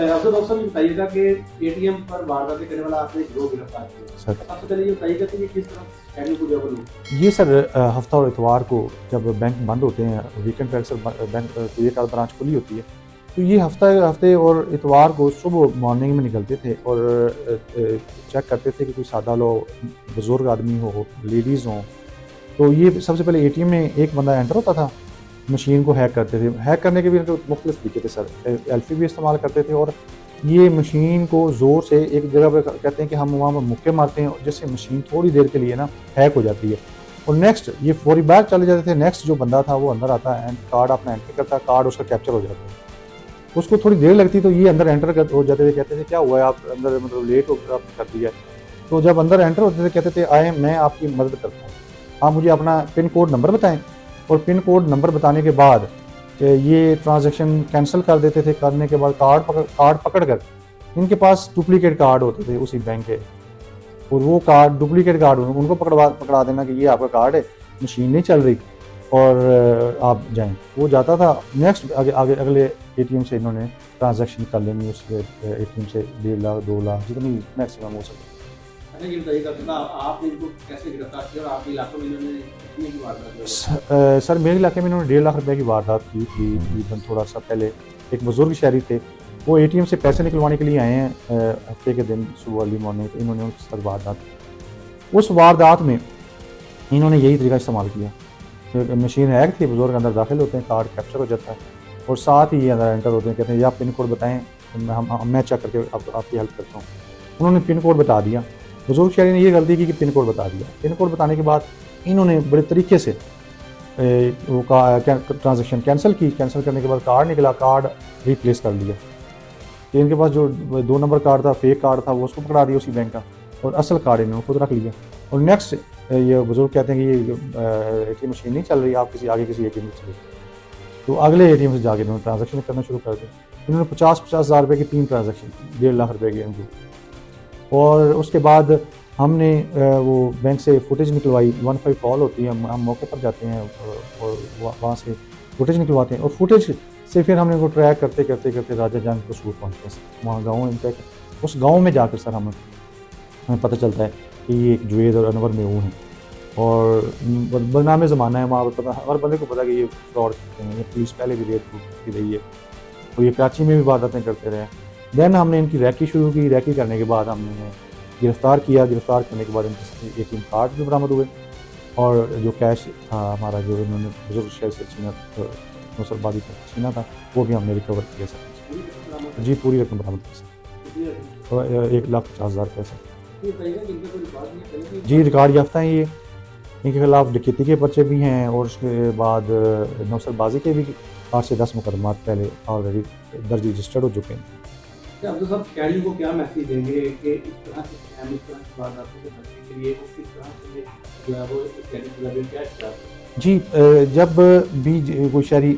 अफजल साहब ये बताइएगा कि एटीएम पर वारदातें करने वाला आपने गिरोह गिरफ्तार किया। सर सबसे पहले ये बताइएगा कि ये किस तरह शहरियों को जो है वो लूट। ये सर हफ्ता और इतवार को जब बैंक बंद होते हैं, वीकेंड पर अक्सर बैंक एक आध ब्रांच खुली होती है, तो ये हफ्ते और इतवार को सुबह मॉर्निंग में निकलते थे और चेक करते थे कि कोई सादा लोग, बुजुर्ग आदमी हो, लेडीज़ हों। तो ये सबसे पहले एटीएम में एक बंदा एंटर होता था, मशीन को हैक करते थे। हैक करने के भी मुख्तलिफ तरीके थे सर, एल्फी भी इस्तेमाल करते थे और ये मशीन को ज़ोर से एक जगह पे कहते हैं कि हम वहाँ पर मुक्के मारते हैं जिससे मशीन थोड़ी देर के लिए ना हैक हो जाती है और नेक्स्ट ये फौरी बैक चले जाते थे। नेक्स्ट जो बंदा था वो अंदर आता है, कार्ड अपना एंटर करता, कार्ड उसका कैप्चर हो जाता है। उसको थोड़ी देर लगती तो ये अंदर एंटर हो जाते थे, कहते थे क्या हुआ है आप अंदर, मतलब लेट हो आपने कर दिया। तो जब अंदर एंटर होते थे कहते थे आए मैं आपकी मदद करता हूँ, आप मुझे अपना पिन कोड नंबर बताएं। और पिन कोड नंबर बताने के बाद ये ट्रांजैक्शन कैंसिल कर देते थे। करने के बाद कार्ड पकड़ कर, इनके पास डुप्लीकेट कार्ड होते थे उसी बैंक के, और वो कार्ड डुप्लीकेट कार्ड उनको पकड़ा देना कि ये आपका कार्ड है, मशीन नहीं चल रही और आप जाएं। वो जाता था नेक्स्ट अगले एटीएम से इन्होंने ट्रांजैक्शन कर लेनी, उसके एटीएम से 1.5 लाख 2 लाख जितनी मैक्सिमम हो सके। ये बताइएगा कि आपने इनको कैसे गिरफ्तार किया और आपके इलाकों में इन्होंने कितने की वारदात? सर मेरे इलाके में इन्होंने 1.5 लाख रुपए की वारदात की थी तकरीबन थोड़ा सा पहले। एक बुजुर्ग शहरी थे, वो एटीएम से पैसे निकलवाने के लिए आए हैं हफ्ते के दिन सुबह अर्ली मॉर्निंग, तो इन्होंने उनके साथ वारदात की। उस वारदात में इन्होंने यही तरीका इस्तेमाल किया। मशीन हैक थी, बुजुर्ग अंदर दाखिल होते हैं, कार्ड कैप्चर हो जाता है और साथ ही ये अंदर एंटर होते हैं, कहते हैं या पिन कोड बताएं, मैं चेक करके आपकी हेल्प करता हूँ। उन्होंने पिन कोड बता दिया, बुजुर्ग शहरी ने ये गलती की कि पिन कोड बता दिया। पिन कोड बताने के बाद इन्होंने बड़े तरीके से वो ट्रांजैक्शन कैंसिल की। कैंसिल करने के बाद कार्ड निकला, कार्ड रिप्लेस कर लिया। कि इनके पास जो 2 नंबर कार्ड था, फेक कार्ड था, वो उसको पकड़ा दिया उसी बैंक का, और असल कार्ड इन्होंने खुद रख लिया। और नेक्स्ट ये बुजुर्ग कहते हैं कि ये एटीएम मशीन नहीं चल रही, आप किसी एटीएम में चले। तो अगले एटीएम से जाके इन्होंने ट्रांजैक्शन करना शुरू कर दिया। इन्होंने 50-50 हज़ार रुपये की 3 ट्रांजैक्शन, 1.5 लाख रुपये की इनकी। और उसके बाद हमने वो बैंक से फुटेज निकलवाई। 15 कॉल होती है, हम मौके पर जाते हैं और वहाँ से फुटेज निकलवाते हैं, और फुटेज से फिर हमने वो ट्रैक करते करते राजा जंग को सूट पहुँचते हैं। वहाँ गाँव इनका, उस गाँव में जाकर सर हमें पता चलता है कि ये एक जुवेद और अनवर में वो हैं, और बदनाम ज़माना है वहाँ पर। पता हर बंदे को पता कि ये फ्रॉड करते हैं, ये पुलिस पहले भी रेड की रही है, और ये कराची में भी वारदातें करते रहे। देन हमने इनकी रैकी शुरू की। रैकी करने के बाद हमने गिरफ़्तार किया। गिरफ़्तार करने के बाद इनके एटीएम कार्ड भी बरामद हुए, और जो कैश था हमारा, जो इन्होंने बुजुर्ग शहर से नौसरबादी का छीना था, वो भी हमने रिकवर किया सर। जी पूरी रकम बरामद की सर, और 1,50,000 पैसे। जी रिकॉर्ड याफ्ता हैं ये, इनके खिलाफ डकैती के पर्चे भी हैं, और उसके बाद नौसरबाजी के भी 8 से 10 मुकदमा पहले ऑलरेडी दर्ज रजिस्टर्ड हो चुके हैं। अब्दुल साहब शहरियों को क्या मैसेज देंगे कि इस तरह से स्कैम, इस तरह की वारदातों से बचने के लिए वो किस तरह से जो है वो शहरी क्या है? जी जब भी कोई शहरी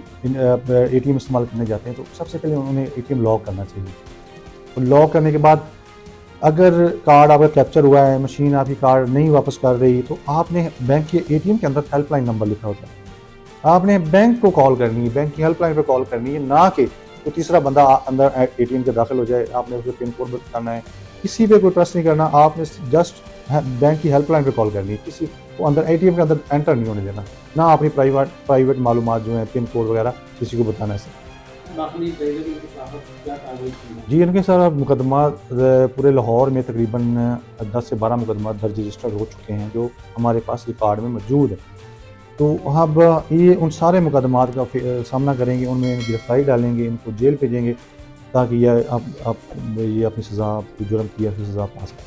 एटीएम इस्तेमाल करने जाते हैं तो सबसे पहले उन्हें एटीएम लॉक करना चाहिए। और लॉक करने के बाद अगर कार्ड आपका कैप्चर हुआ है, मशीन आपकी कार्ड नहीं वापस कर रही, तो आपने बैंक के एटीएम के अंदर हेल्पलाइन नंबर लिखा होता है, आपने बैंक को कॉल करनी है, बैंक की हेल्पलाइन पर कॉल करनी है, ना कि तो तीसरा बंदा अंदर एटीएम के दाखिल हो जाए, आपने उसे पिन कोड बताना है। किसी पे कोई ट्रस्ट नहीं करना, आपने जस्ट बैंक की हेल्पलाइन पे कॉल करनी है, किसी को अंदर एटीएम के अंदर एंटर नहीं होने देना, ना अपनी प्राइवेट मालूमात जो है, पिन कोड वगैरह किसी को बताना है सर। जी इनके सारा मुकदमा पूरे लाहौर में तकरीबन 10 से 12 मुकदमा दर्ज रजिस्टर हो चुके हैं, जो हमारे पास रिकॉर्ड में मौजूद है। तो अब ये उन सारे मुकदमात का सामना करेंगे, उनमें गिरफ्तारी डालेंगे, इनको जेल भेजेंगे, ताकि ये अपनी सज़ा, जुर्म की सज़ा पा सकें।